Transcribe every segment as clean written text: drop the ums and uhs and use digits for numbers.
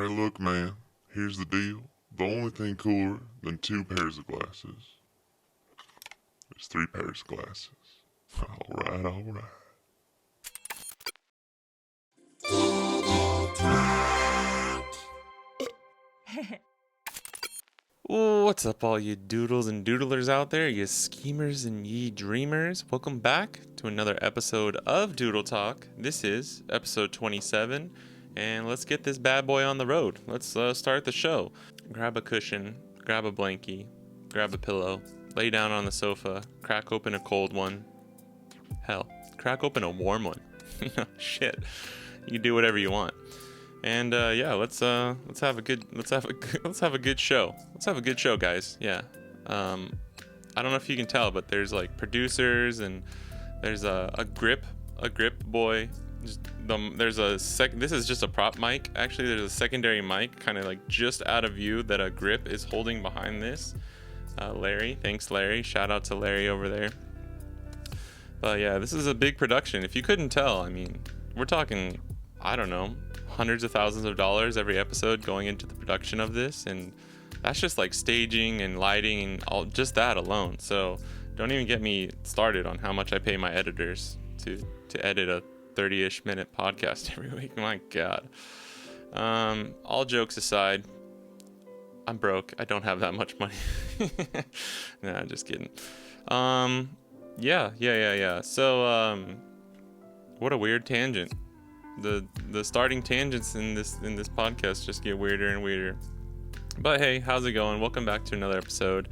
Hey, look, man. Here's the deal. The only thing cooler than two pairs of glasses is three pairs of glasses. Alright, alright. What's up, all you doodles and doodlers out there, you schemers and ye dreamers? Welcome back to another episode of Doodle Talk. This is episode 27, and let's get this bad boy on the road. Let's start the show. Grab a cushion, grab a blankie, grab a pillow, lay down on the sofa, crack open a cold one. Hell, crack open a warm one. Shit, you can do whatever you want. And let's have a good show. Let's have a good show, guys. Yeah. I don't know if you can tell, but there's like producers and there's a grip boy. This is just a prop mic. Actually, there's a secondary mic, kind of like just out of view, that a grip is holding behind this. Larry, thanks Larry. Shout out to Larry over there. But yeah, this is a big production. If you couldn't tell, I mean, we're talking, I don't know, hundreds of thousands of dollars every episode going into the production of this, and that's just like staging and lighting and all, just that alone. So don't even get me started on how much I pay my editors to edit a 30-ish minute podcast every week. My god. All jokes aside, I'm broke. I don't have that much money. Nah, just kidding. Yeah. So what a weird tangent. The starting tangents in this podcast just get weirder and weirder. But hey, how's it going? Welcome back to another episode.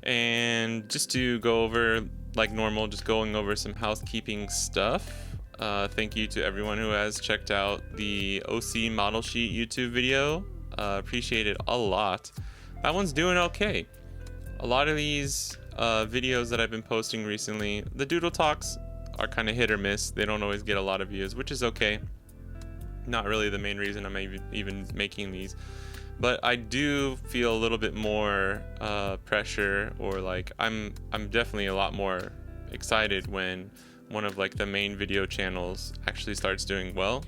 And just to go over, like normal, just going over some housekeeping stuff. Thank you to everyone who has checked out the OC model sheet YouTube video. Appreciate it a lot. That one's doing okay. A lot of these videos that I've been posting recently, the Doodle Talks, are kind of hit or miss. They don't always get a lot of views, which is okay. Not really the main reason I'm even making these, but I do feel a little bit more pressure, or like I'm definitely a lot more excited when one of like the main video channels actually starts doing well.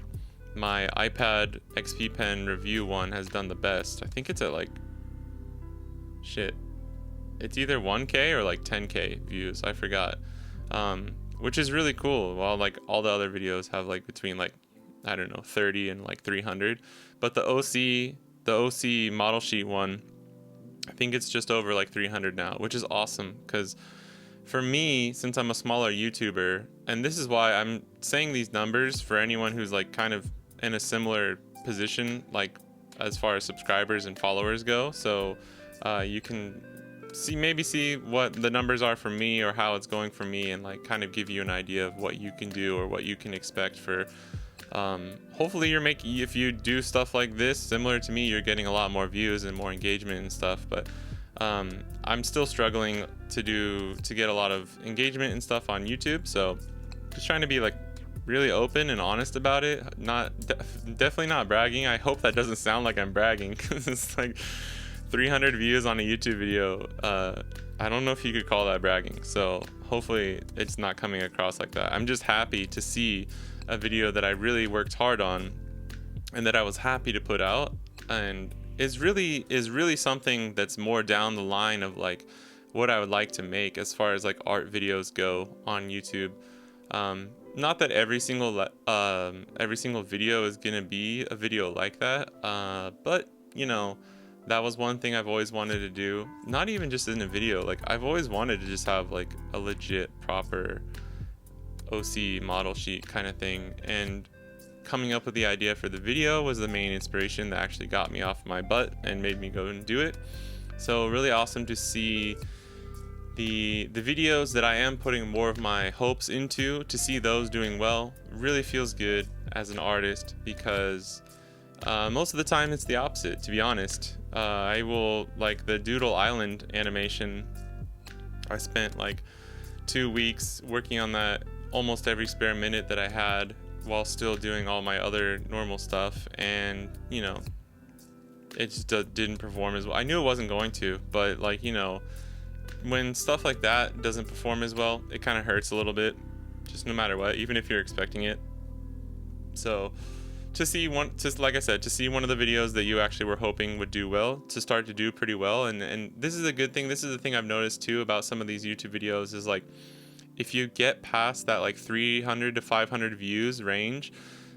My iPad XP Pen review one has done the best. I think it's at like it's either 1K or like 10K views. I forgot. Which is really cool, while like all the other videos have like between like, I don't know, 30 and like 300. But the OC model sheet one, I think it's just over like 300 now, which is awesome. Because for me, since I'm a smaller YouTuber, and this is why I'm saying these numbers for anyone who's like kind of in a similar position, like as far as subscribers and followers go, so you can see what the numbers are for me or how it's going for me, and like kind of give you an idea of what you can do or what you can expect for hopefully if you do stuff like this similar to me, you're getting a lot more views and more engagement and stuff. But I'm still struggling to get a lot of engagement and stuff on YouTube, so just trying to be like really open and honest about it. Definitely not bragging. I hope that doesn't sound like I'm bragging, because it's like 300 views on a YouTube video. I don't know if you could call that bragging, so hopefully it's not coming across like that. I'm just happy to see a video that I really worked hard on and that I was happy to put out, and is really something that's more down the line of like what I would like to make as far as like art videos go on YouTube. Not that every single video is gonna be a video like that, but you know, that was one thing I've always wanted to do. Not even just in a video, like I've always wanted to just have like a legit proper OC model sheet kind of thing, and coming up with the idea for the video was the main inspiration that actually got me off my butt and made me go and do it. So really awesome to see the videos that I am putting more of my hopes into, to see those doing well. Really feels good as an artist, because most of the time it's the opposite, to be honest. I will, like the Doodle Island animation, I spent like 2 weeks working on that almost every spare minute that I had, while still doing all my other normal stuff, and you know, it just didn't perform as well. I knew it wasn't going to, but like, you know, when stuff like that doesn't perform as well, it kind of hurts a little bit, just no matter what, even if you're expecting it. So to see one, just like I said, to see one of the videos that you actually were hoping would do well, to start to do pretty well. And this is a good thing. This is the thing I've noticed too about some of these YouTube videos is like, if you get past that like 300 to 500 views range,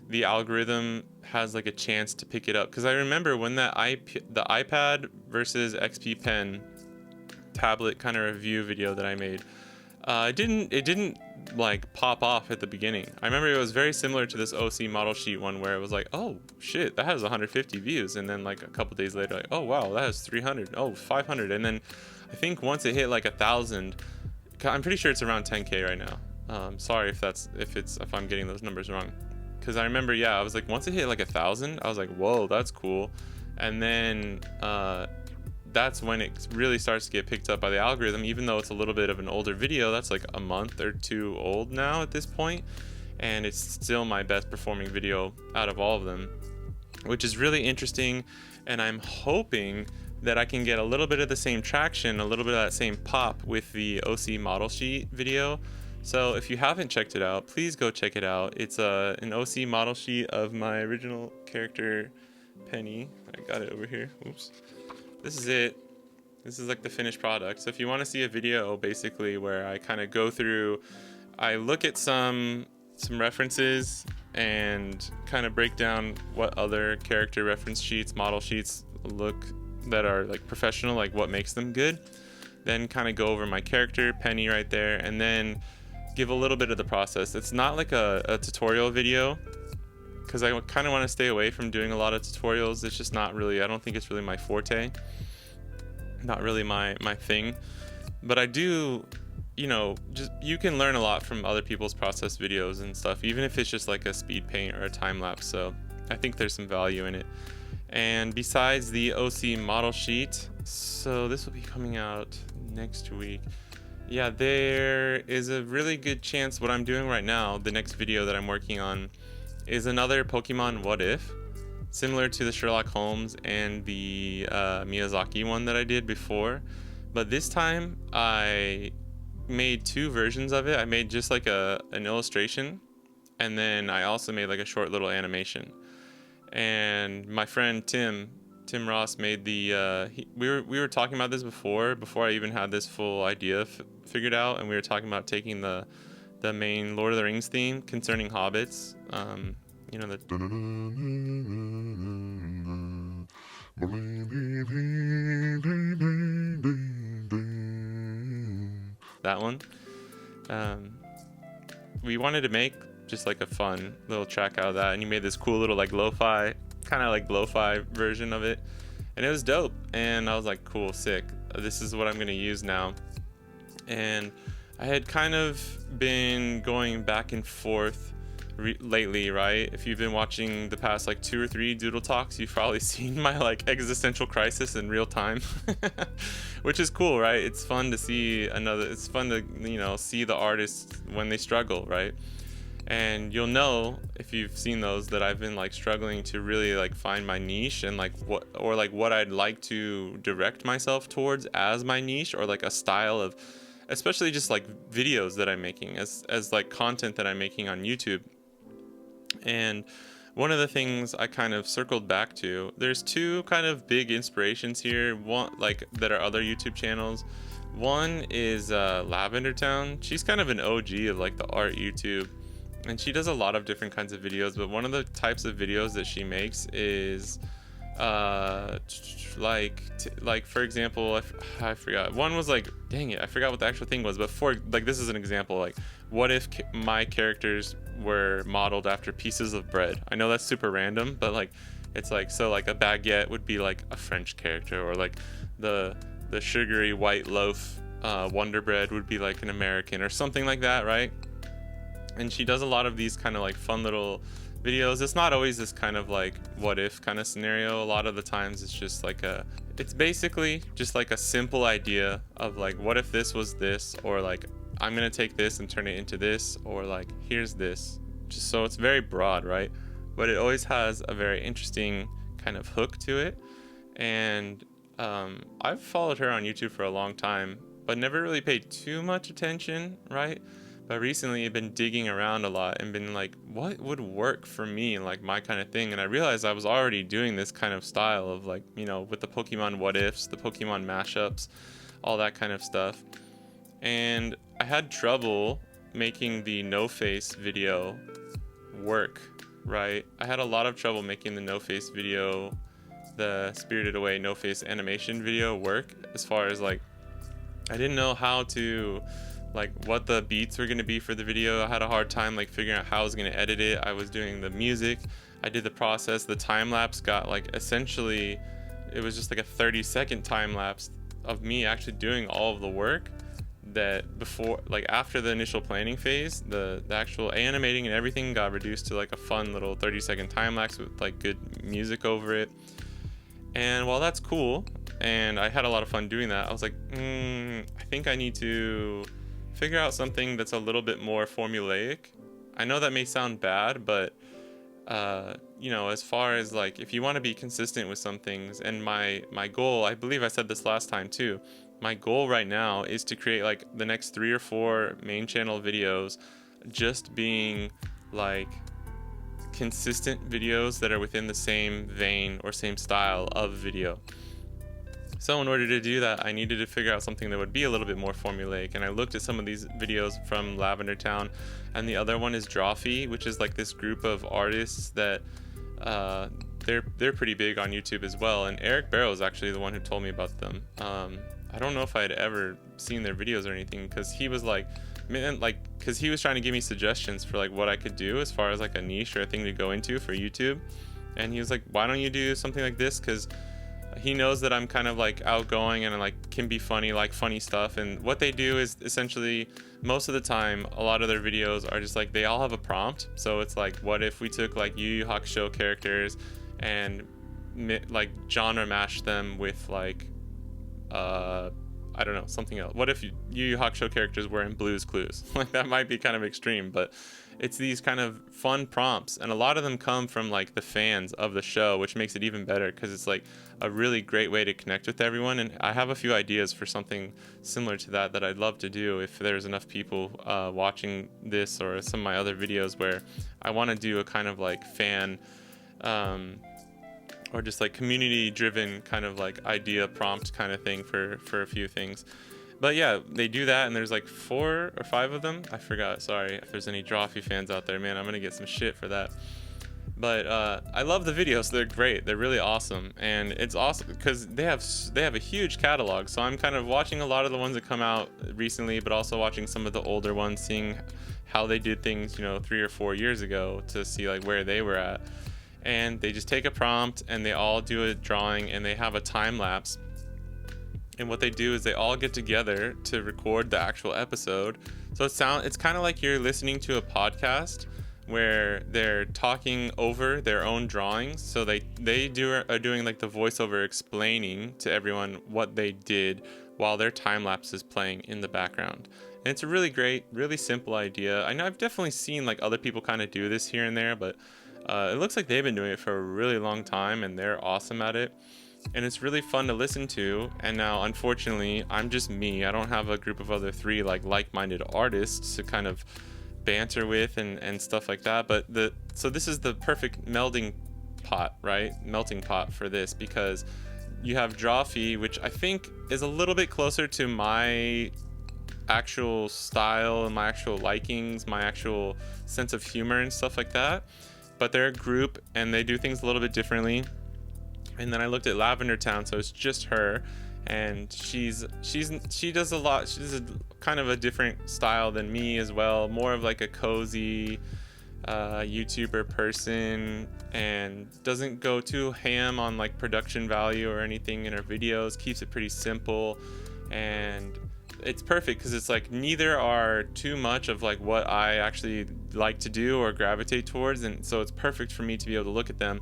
the algorithm has like a chance to pick it up. Because I remember when the iPad versus XP Pen tablet kind of review video that I made, it didn't like pop off at the beginning. I remember it was very similar to this OC model sheet one where it was like, oh shit, that has 150 views, and then like a couple days later, like, oh wow, that has 300, oh 500, and then I think once it hit like 1,000, I'm pretty sure it's around 10K right now. Sorry if I'm getting those numbers wrong, because I remember, yeah, I was like, once it hit like 1,000, I was like, whoa, that's cool, and then that's when it really starts to get picked up by the algorithm. Even though it's a little bit of an older video, that's like a month or two old now at this point, and it's still my best performing video out of all of them, which is really interesting. And I'm hoping that I can get a little bit of the same traction, a little bit of that same pop with the OC model sheet video. So if you haven't checked it out, please go check it out. It's an OC model sheet of my original character Penny. I got it over here. Oops. This is it. This is like the finished product. So if you want to see a video basically where I kind of go through, I look at some references and kind of break down what other character reference sheets, model sheets look that are like professional, like what makes them good. Then kind of go over my character Penny right there, and then give a little bit of the process. It's not like a tutorial video, because I kind of want to stay away from doing a lot of tutorials. It's just not really, I don't think it's really my forte, not really my thing. But I do, just you can learn a lot from other people's process videos and stuff, even if it's just like a speed paint or a time lapse. So I think there's some value in it. And besides the OC model sheet, so this will be coming out next week. Yeah, there is a really good chance what I'm doing right now, the next video that I'm working on, is another Pokemon What If, similar to the Sherlock Holmes and the Miyazaki one that I did before. But this time I made two versions of it. I made just like an illustration, and then I also made like a short little animation. And my friend Tim Ross made the we were talking about this before I even had this full idea figured out, and we were talking about taking the main Lord of the Rings theme concerning hobbits, that one. We wanted to make just like a fun little track out of that, and you made this cool little like lo-fi version of it, and it was dope. And I was like, cool, sick, this is what I'm gonna use now. And I had kind of been going back and forth lately, right? If you've been watching the past like 2 or 3 Doodle Talks, you've probably seen my like existential crisis in real time, which is cool, right? It's fun to see it's fun to, see the artists when they struggle, right? And you'll know if you've seen those that I've been like struggling to really like find my niche and like what I'd like to direct myself towards as my niche, or like a style of, especially just like videos that I'm making as like content that I'm making on YouTube. And one of the things I kind of circled back to, there's 2 kind of big inspirations here. One, like, that are other YouTube channels. One is Lavender Town. She's kind of an OG of like the art YouTube, and she does a lot of different kinds of videos, but one of the types of videos that she makes is like for example, I forgot, one was like, dang it, I forgot what the actual thing was, but for like, this is an example, like, what if my characters were modeled after pieces of bread? I know that's super random, but like, it's like, so like a baguette would be like a French character, or like the sugary white loaf Wonder Bread would be like an American, or something like that, right? And she does a lot of these kind of like fun little videos. It's not always this kind of like what if kind of scenario. A lot of the times it's just like it's basically just like a simple idea of like, what if this was this, or like, I'm gonna take this and turn it into this, or like, here's this. Just so it's very broad, right? But it always has a very interesting kind of hook to it. And I've followed her on YouTube for a long time, but never really paid too much attention, right? But recently I've been digging around a lot and been like, what would work for me, like my kind of thing? And I realized I was already doing this kind of style of like, you know, with the Pokemon what ifs, the Pokemon mashups, all that kind of stuff. And I had trouble making the no face video work, right? I had a lot of trouble making the no face video, the Spirited Away no face animation video work, as far as like, I didn't know how to, like, what the beats were going to be for the video. I had a hard time like figuring out how I was going to edit it. I was doing the music, I did the process, the time lapse got like, essentially it was just like a 30-second time lapse of me actually doing all of the work that before, like after the initial planning phase, the actual animating and everything got reduced to like a fun little 30-second time lapse with like good music over it. And while that's cool, and I had a lot of fun doing that, I was like, I think I need to figure out something that's a little bit more formulaic. I know that may sound bad, but you know, as far as like, if you want to be consistent with some things, and my goal, I believe I said this last time too, my goal right now is to create like the next 3 or 4 main channel videos just being like consistent videos that are within the same vein or same style of video. So in order to do that, I needed to figure out something that would be a little bit more formulaic, and I looked at some of these videos from Lavender Town, and the other one is Drawfee, which is like this group of artists that they're pretty big on YouTube as well. And Eric Barrow is actually the one who told me about them. I don't know if I had ever seen their videos or anything, because he was like, man, like, because he was trying to give me suggestions for like what I could do as far as like a niche or a thing to go into for YouTube. And he was like, why don't you do something like this? Because he knows that I'm kind of like outgoing and like can be funny, like funny stuff. And what they do is essentially, most of the time, a lot of their videos are just like, they all have a prompt. So it's like, what if we took like Yu Yu Hakusho characters and like genre mashed them with like I don't know, something else. What if Yu Yu Hakusho characters were in Blue's Clues? Like, that might be kind of extreme, but it's these kind of fun prompts, and a lot of them come from like the fans of the show, which makes it even better because it's like a really great way to connect with everyone. And I have a few ideas for something similar to that I'd love to do if there's enough people watching this or some of my other videos, where I want to do a kind of like fan or just like community driven kind of like idea prompt kind of thing for a few things. But yeah, they do that, and there's like 4 or 5 of them. I forgot, sorry if there's any Drawfee fans out there, man, I'm gonna get some shit for that. But I love the videos, they're great, they're really awesome. And it's awesome because they have a huge catalog, so I'm kind of watching a lot of the ones that come out recently, but also watching some of the older ones, seeing how they did things, you know, 3 or 4 years ago, to see like where they were at. And they just take a prompt and they all do a drawing, and they have a time lapse. And what they do is they all get together to record the actual episode. So it's kind of like you're listening to a podcast where they're talking over their own drawings. So they are doing like the voiceover explaining to everyone what they did while their time lapse is playing in the background. And it's a really great, really simple idea. I know I've definitely seen like other people kind of do this here and there, but it looks like they've been doing it for a really long time, and they're awesome at it. And it's really fun to listen to. And now, unfortunately, I'm just me. I don't have a group of other 3 like-minded artists to kind of banter with and stuff like that. But so this is the perfect melting pot, right? Melting pot for this, because you have Drawfee, which I think is a little bit closer to my actual style and my actual likings, my actual sense of humor and stuff like that. But they're a group and they do things a little bit differently. And then I looked at Lavender Town, so it's just her, and she does a lot. She does a kind of a different style than me as well, more of like a cozy YouTuber person, and doesn't go too ham on like production value or anything in her videos. Keeps it pretty simple, and it's perfect because it's like neither are too much of like what I actually like to do or gravitate towards, and so it's perfect for me to be able to look at them,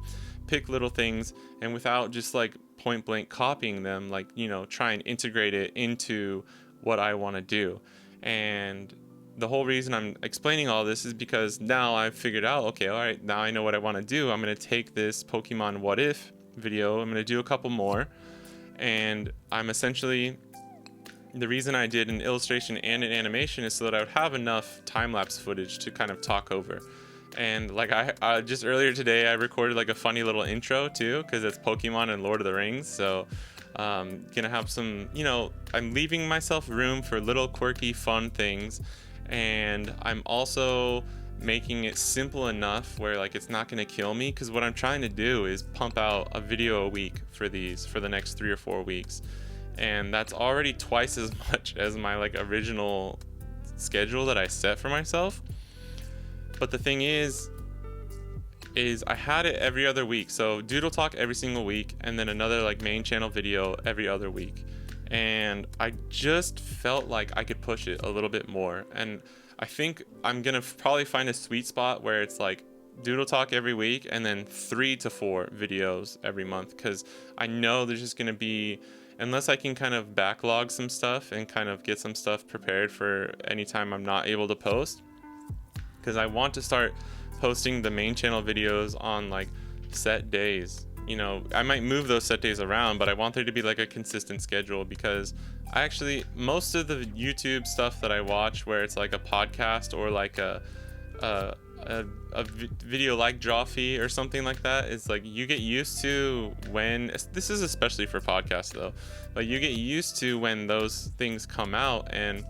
pick little things, and without just like point blank copying them, like, you know, try and integrate it into what I want to do. And the whole reason I'm explaining all this is because now I've figured out, okay, all right, now I know what I want to do. I'm going to take this Pokemon What If video, I'm going to do a couple more, and I'm essentially the reason I did an illustration and an animation is so that I would have enough time-lapse footage to kind of talk over. And like I just earlier today I recorded like a funny little intro too, because it's Pokemon and Lord of the Rings. So gonna have some, I'm leaving myself room for little quirky fun things, and I'm also making it simple enough where like it's not gonna kill me, because what I'm trying to do is pump out a video a week for the next 3 or 4 weeks, and that's already twice as much as my like original schedule that I set for myself. But the thing is I had it every other week. So Doodle Talk every single week, and then another like main channel video every other week. And I just felt like I could push it a little bit more. And I think I'm gonna probably find a sweet spot where it's like Doodle Talk every week and then 3 to 4 videos every month, because I know there's just gonna be, unless I can kind of backlog some stuff and kind of get some stuff prepared for anytime I'm not able to post, because I want to start posting the main channel videos on like set days. I might move those set days around, but I want there to be like a consistent schedule, because I actually, most of the YouTube stuff that I watch where it's like a podcast or like a video like Drawfee or something like that, is like you get used to when, this is especially for podcasts though, but you get used to when those things come out. And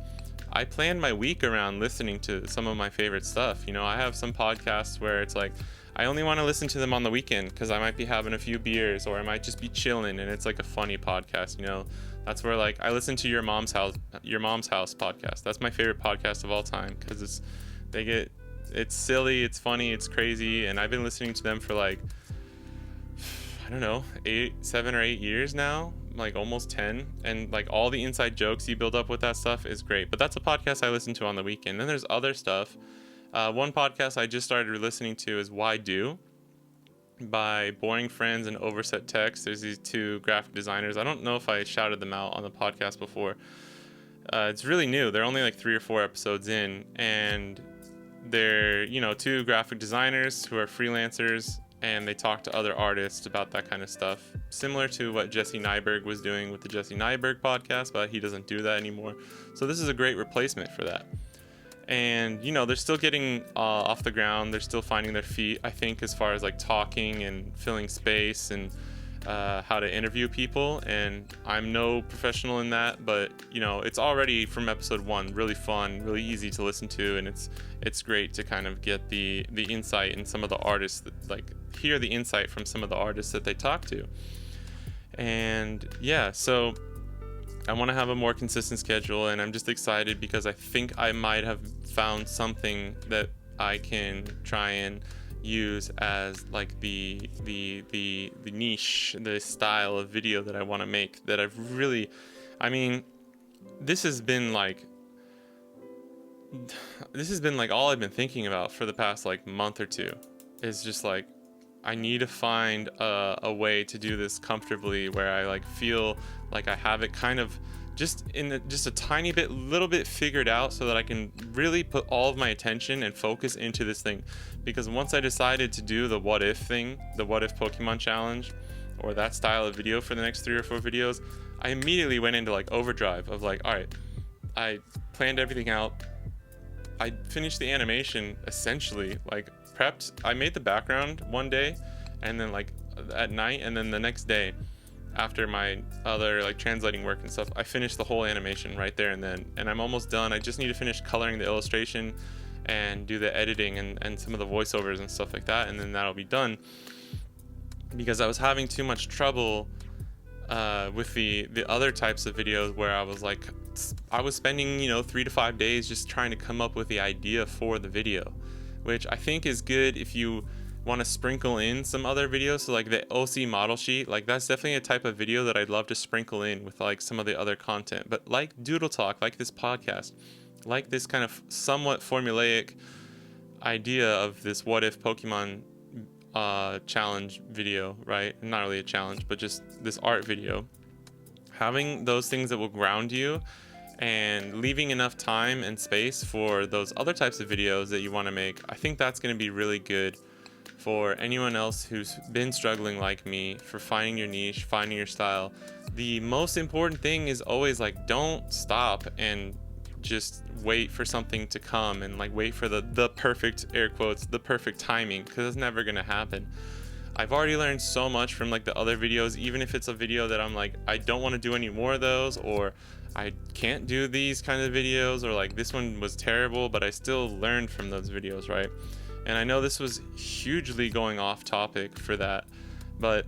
I plan my week around listening to some of my favorite stuff. I have some podcasts where it's like I only want to listen to them on the weekend because I might be having a few beers, or I might just be chilling and it's like a funny podcast. That's where like I listen to Your Mom's House podcast. That's my favorite podcast of all time, because it's silly, it's funny, it's crazy, and I've been listening to them for like, I don't know, 7 or 8 years now, like almost 10, and like all the inside jokes you build up with that stuff is great. But that's a podcast I listen to on the weekend. Then there's other stuff. One podcast I just started listening to is Why Do, by Boring Friends and Overset Text. There's these 2 graphic designers. I don't know if I shouted them out on the podcast before. It's really new. They're only like 3 or 4 episodes in, and they're 2 graphic designers who are freelancers, and they talk to other artists about that kind of stuff, similar to what Jesse Nyberg was doing with the Jesse Nyberg podcast, but he doesn't do that anymore. So this is a great replacement for that. And they're still getting off the ground. They're still finding their feet, I think, as far as like talking and filling space and how to interview people. And I'm no professional in that, but it's already from episode 1 really fun, really easy to listen to, and it's great to kind of get the insight and some of the artists hear the insight from some of the artists that they talk to. And yeah, so I want to have a more consistent schedule, and I'm just excited because I think I might have found something that I can try and use as like the niche, the style of video that I want to make, that I've really, this has been like all I've been thinking about for the past like month or two, is just like I need to find a way to do this comfortably, where I like feel like I have it kind of just a tiny bit, little bit figured out, so that I can really put all of my attention and focus into this thing. Because once I decided to do the what if thing, the what if Pokemon challenge, or that style of video for the next 3 or 4 videos, I immediately went into like overdrive of like, all right, I planned everything out. I finished the animation essentially, like prepped. I made the background one day, and then like at night, and then the next day after my other like translating work and stuff, I finished the whole animation right there and then, and I'm almost done. I just need to finish coloring the illustration and do the editing and some of the voiceovers and stuff like that, and then that'll be done. Because I was having too much trouble with the other types of videos, where I was spending 3 to 5 days just trying to come up with the idea for the video, which I think is good if you want to sprinkle in some other videos. So like the OC model sheet, like that's definitely a type of video that I'd love to sprinkle in with like some of the other content. But like Doodle Talk, like this podcast, like this kind of somewhat formulaic idea of this what if Pokemon challenge video, right? Not really a challenge, but just this art video. Having those things that will ground you, and leaving enough time and space for those other types of videos that you want to make, I think that's going to be really good for anyone else who's been struggling like me, for finding your niche, finding your style. the most important thing is always like, don't stop and just wait for something to come and like wait for the perfect, air quotes, the perfect timing, because it's never gonna happen. I've already learned so much from like the other videos, even if it's a video that I'm like, I don't want to do any more of those, or I can't do these kind of videos, or like this one was terrible, but I still learned from those videos, right? And I know this was hugely going off topic for that, but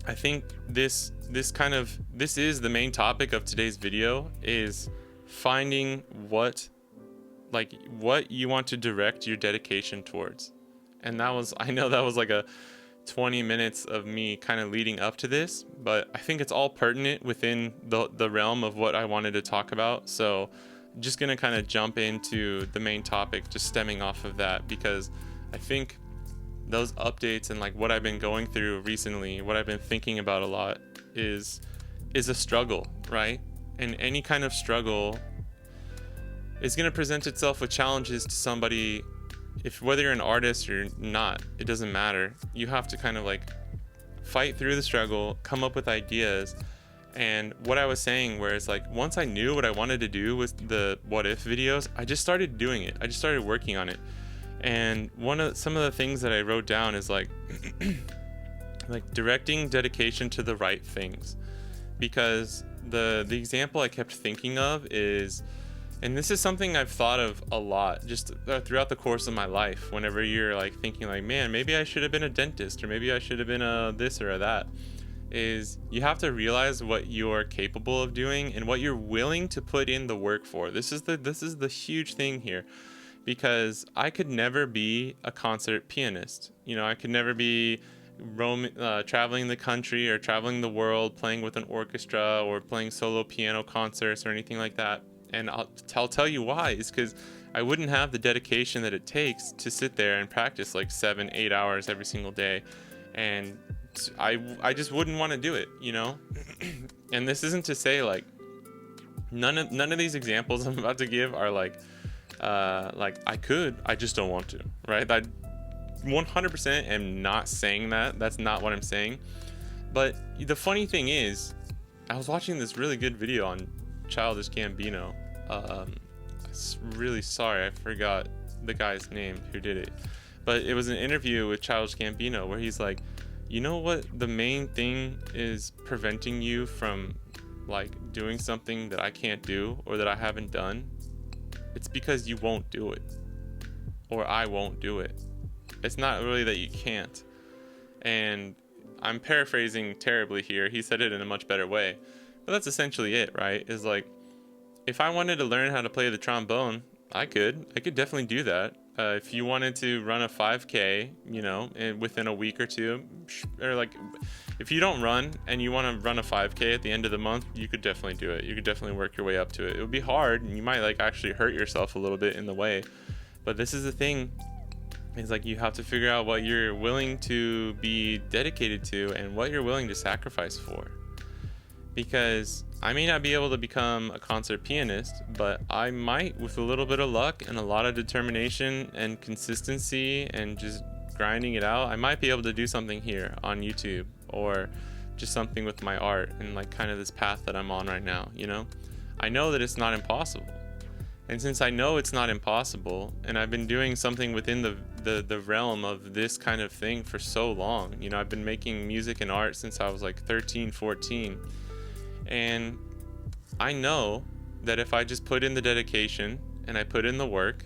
I think this is the main topic of today's video, is finding what you want to direct your dedication towards. And I know that was like a 20 minutes of me kind of leading up to this, but I think it's all pertinent within the realm of what I wanted to talk about. So just gonna kind of jump into the main topic, just stemming off of that, because I think those updates and like what I've been going through recently, what I've been thinking about a lot is a struggle, right? And any kind of struggle is going to present itself with challenges to somebody. If whether you're an artist or not, it doesn't matter. You have to kind of like fight through the struggle, come up with ideas. And what I was saying, where it's like, once I knew what I wanted to do with the what if videos, I just started doing it. I just started working on it. And some of the things that I wrote down is like like directing dedication to the right things. Because the example I kept thinking of is, and this is something I've thought of a lot just throughout the course of my life, whenever you're like thinking like, man, maybe I should have been a dentist, or maybe I should have been a this or a that, is you have to realize what you're capable of doing and what you're willing to put in the work for. This is the huge thing here, because I could never be a concert pianist. You know, I could never be traveling the country or traveling the world playing with an orchestra or playing solo piano concerts or anything like that. And I'll tell you why. Is because I wouldn't have the dedication that it takes to sit there and practice like 7-8 hours every single day, and I just wouldn't want to do it, you know. And this isn't to say like none of these examples I'm about to give are like I just don't want to, right? I 100% am not saying that. That's not what I'm saying. But the funny thing is, I was watching this really good video on Childish Gambino. I'm really sorry, I forgot the guy's name who did it, but it was an interview with Childish Gambino where he's like, you know what the main thing is preventing you from like doing something that I can't do or that I haven't done? It's because you won't do it, or I won't do it. It's not really that you can't. And I'm paraphrasing terribly here. He said it in a much better way, but that's essentially it, right? Is like, if I wanted to learn how to play the trombone, I could definitely do that. If you wanted to run a 5K, you know, within a week or two, or like, if you don't run and you want to run a 5K at the end of the month, you could definitely do it. You could definitely work your way up to it. It would be hard, and you might like actually hurt yourself a little bit in the way. But this is the thing. It's like, you have to figure out what you're willing to be dedicated to and what you're willing to sacrifice for. Because I may not be able to become a concert pianist, but I might, with a little bit of luck and a lot of determination and consistency and just grinding it out, I might be able to do something here on YouTube, or just something with my art and like kind of this path that I'm on right now, you know? I know that it's not impossible. And since I know it's not impossible, and I've been doing something within the realm of this kind of thing for so long, you know, I've been making music and art since I was like 13, 14. And I know that if I just put in the dedication and I put in the work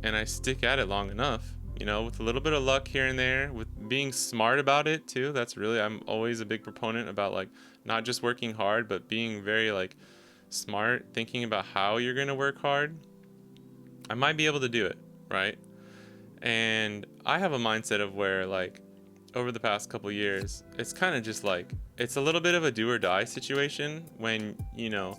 and I stick at it long enough, you know, with a little bit of luck here and there, with being smart about it too. That's really, I'm always a big proponent about like not just working hard, but being very like smart, thinking about how you're going to work hard. I might be able to do it, right? And I have a mindset of where like over the past couple years, it's kind of just like, it's a little bit of a do or die situation when, you know,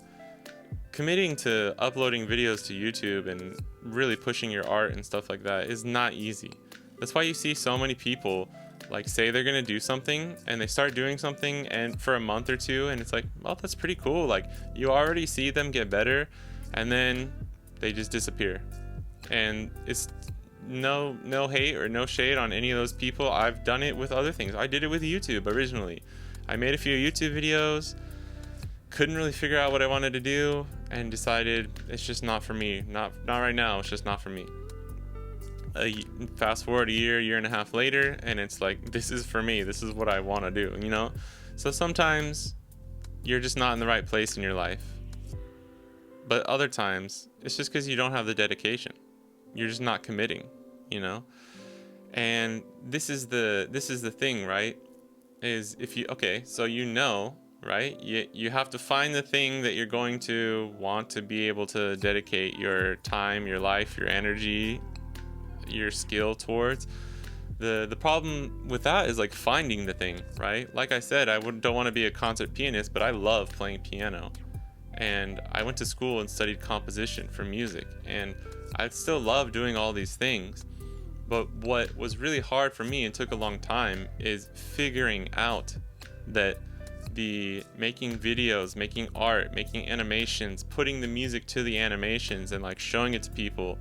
committing to uploading videos to YouTube and really pushing your art and stuff like that is not easy. That's why you see so many people like say they're going to do something and they start doing something and for a month or two, and it's like, well, that's pretty cool. Like, you already see them get better, and then they just disappear. And it's no hate or no shade on any of those people. I've done it with other things. I did it with YouTube originally. I made a few YouTube videos. couldn't really figure out what I wanted to do and decided it's just not for me. Not right now. It's just not for me. Fast forward a year and a half later, and it's like, this is for me. This is what I want to do, you know? So sometimes you're just not in the right place in your life. But other times, it's just because you don't have the dedication. You're just not committing, you know? And this is the thing, right? Is if you, okay, so you know, right? You have to find the thing that you're going to want to be able to dedicate your time, your life, your energy, your skill towards. The problem with that is like finding the thing, right? Like I said, don't want to be a concert pianist, but I love playing piano. And I went to school and studied composition for music, and I still love doing all these things. But what was really hard for me and took a long time is figuring out that the making videos, making art, making animations, putting the music to the animations and like showing it to people,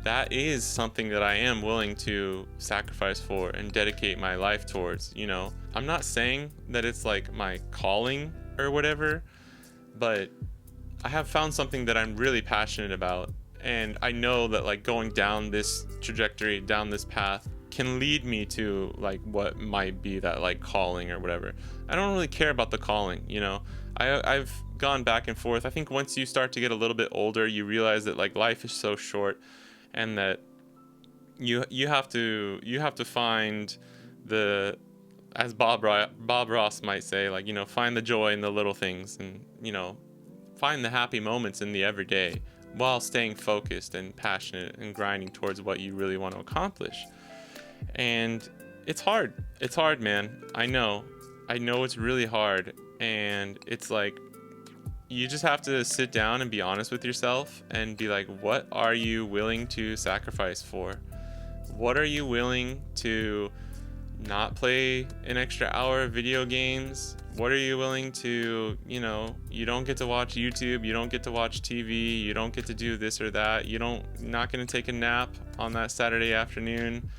that is something that I am willing to sacrifice for and dedicate my life towards, you know. I'm not saying that it's like my calling or whatever, but I have found something that I'm really passionate about. And I know that like going down this trajectory, down this path, can lead me to like what might be that like calling or whatever. I don't really care about the calling, you know. I've gone back and forth. I think once you start to get a little bit older, you realize that like life is so short, and that you have to find the, as Bob Ross might say, like, you know, find the joy in the little things, and, you know, find the happy moments in the everyday, while staying focused and passionate and grinding towards what you really want to accomplish. And it's hard, man. I know it's really hard, and it's like, you just have to sit down and be honest with yourself and be like, what are you willing to sacrifice for? What are you willing to not play an extra hour of video games? What are you willing to, you know, you don't get to watch YouTube, you don't get to watch TV, you don't get to do this or that, not going to take a nap on that Saturday afternoon.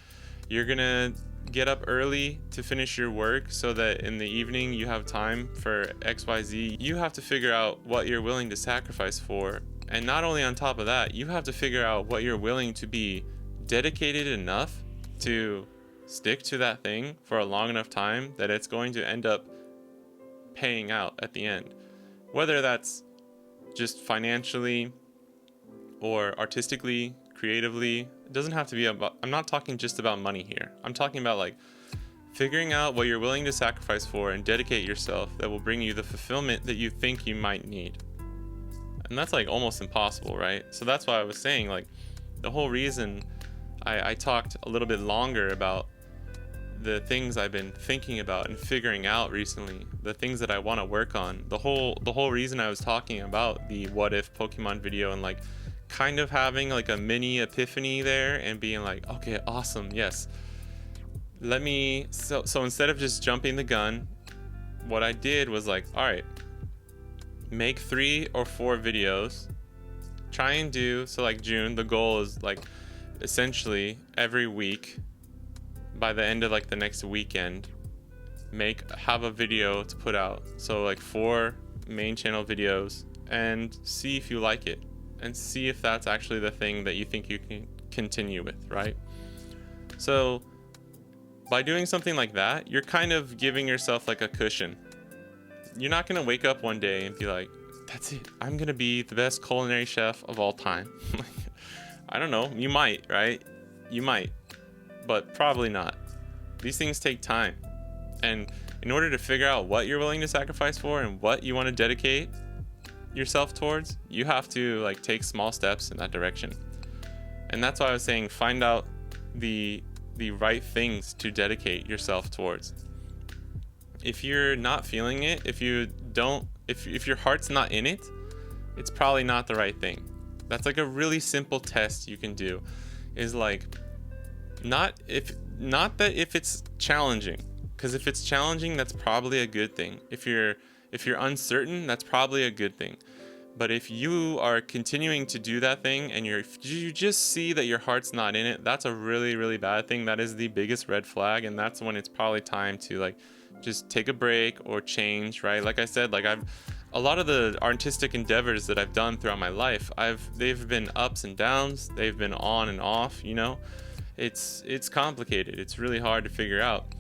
You're going to get up early to finish your work so that in the evening you have time for XYZ. You have to figure out what you're willing to sacrifice for. And not only on top of that, you have to figure out what you're willing to be dedicated enough to stick to that thing for a long enough time that it's going to end up paying out at the end. Whether that's just financially or artistically, creatively, it doesn't have to be about, I'm not talking just about money here. I'm talking about like figuring out what you're willing to sacrifice for and dedicate yourself that will bring you the fulfillment that you think you might need. And that's like almost impossible, right? So that's why I was saying, like, the whole reason I talked a little bit longer about the things I've been thinking about and figuring out recently, the things that I want to work on. The whole reason I was talking about the what if Pokemon video and like kind of having like a mini epiphany there and being like, okay, awesome, yes. So instead of just jumping the gun, what I did was like, all right, make 3 or 4 videos. Try and do, so like June, the goal is like essentially every week, by the end of like the next weekend, have a video to put out. So like 4 main channel videos, and see if you like it, and see if that's actually the thing that you think you can continue with, right? So by doing something like that, you're kind of giving yourself like a cushion. You're not gonna wake up one day and be like, that's it, I'm gonna be the best culinary chef of all time. I don't know, you might, right? You might, but probably not. These things take time. And in order to figure out what you're willing to sacrifice for and what you want to dedicate yourself towards, you have to like take small steps in that direction. And that's why I was saying, find out the right things to dedicate yourself towards. If you're not feeling it, if your heart's not in it, it's probably not the right thing. That's like a really simple test you can do, is like, not that if it's challenging, because if it's challenging, that's probably a good thing. If you're uncertain, that's probably a good thing. But if you are continuing to do that thing and you just see that your heart's not in it, that's a really, really bad thing. That is the biggest red flag, and that's when it's probably time to like just take a break or change, right? Like I said, like a lot of the artistic endeavors that I've done throughout my life, they've been ups and downs, they've been on and off, you know. It's complicated. It's really hard to figure out.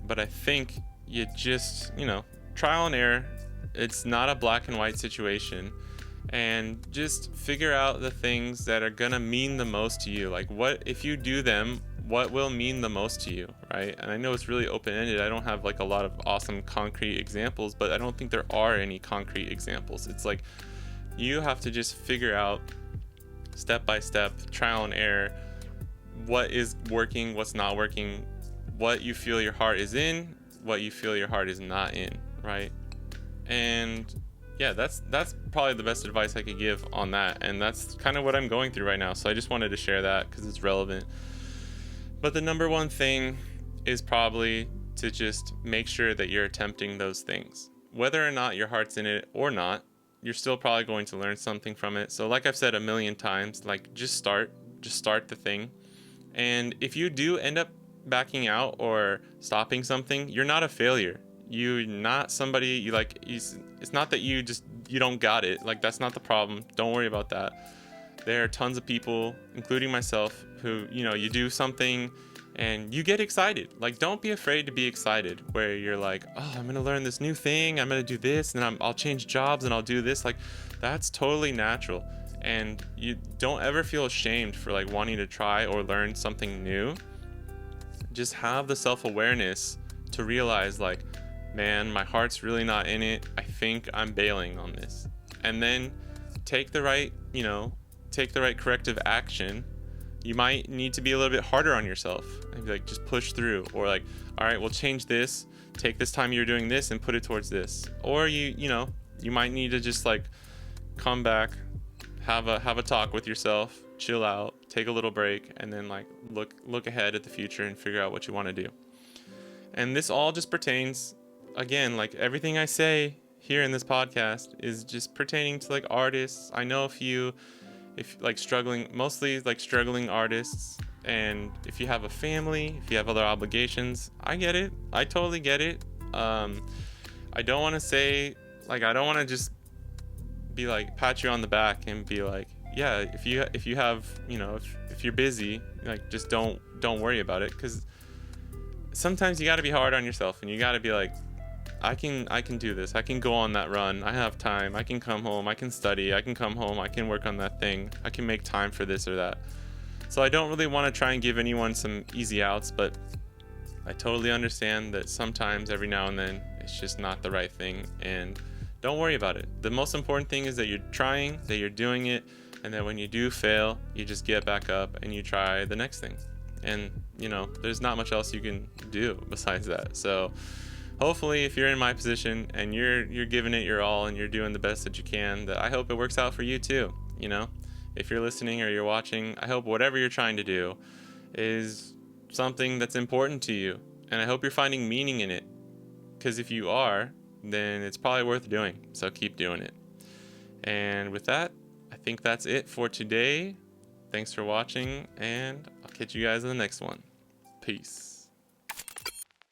But I think you just, you know, trial and error. It's not a black and white situation. And just figure out the things that are gonna mean the most to you. Like, what if you do them, what will mean the most to you, right? And I know it's really open-ended. I don't have like a lot of awesome concrete examples, but I don't think there are any concrete examples. It's like you have to just figure out step by step, trial and error, what is working, what's not working, what you feel your heart is in, what you feel your heart is not in, right? And yeah, that's probably the best advice I could give on that. And that's kind of what I'm going through right now. So I just wanted to share that because it's relevant. But the number one thing is probably to just make sure that you're attempting those things. Whether or not your heart's in it or not, you're still probably going to learn something from it. So like I've said a million times, like just start the thing. And if you do end up backing out or stopping something, you're not a failure. You're not somebody you like. It's not that you don't got it. Like, that's not the problem. Don't worry about that. There are tons of people, including myself, who, you know, you do something and you get excited. Like, don't be afraid to be excited, where you're like, oh, I'm gonna learn this new thing, I'm gonna do this, and then I'll change jobs and I'll do this. Like, that's totally natural. And you don't ever feel ashamed for like wanting to try or learn something new. Just have the self-awareness to realize, like, man, my heart's really not in it. I think I'm bailing on this. And then take the right corrective action. You might need to be a little bit harder on yourself and be like, just push through. Or like, all right, we'll change this. Take this time you're doing this and put it towards this. Or you might need to just like come back, have a talk with yourself, chill out, take a little break, and then like look ahead at the future and figure out what you want to do. And this all just pertains, again, like everything I say here in this podcast is just pertaining to like artists. I know if like mostly struggling artists, and if you have a family, if you have other obligations, I get it. I totally get it. I don't want to say, like, I don't want to just be like pat you on the back and be like, yeah, if you have, you know, if you're busy, like, just don't worry about it, because sometimes you got to be hard on yourself and you got to be like, I can do this. I can go on that run. I have time. I can come home. I can study. I can come home. I can work on that thing. I can make time for this or that. So I don't really want to try and give anyone some easy outs, but I totally understand that sometimes, every now and then, it's just not the right thing, and don't worry about it. The most important thing is that you're trying, that you're doing it, and that when you do fail, you just get back up and you try the next thing. And, you know, there's not much else you can do besides that. So hopefully, if you're in my position and you're giving it your all and you're doing the best that you can, that I hope it works out for you too. You know, if you're listening or you're watching, I hope whatever you're trying to do is something that's important to you, and I hope you're finding meaning in it, because if you are, then it's probably worth doing. So keep doing it. And with that, I think that's it for today. Thanks for watching, and I'll catch you guys in the next one. Peace.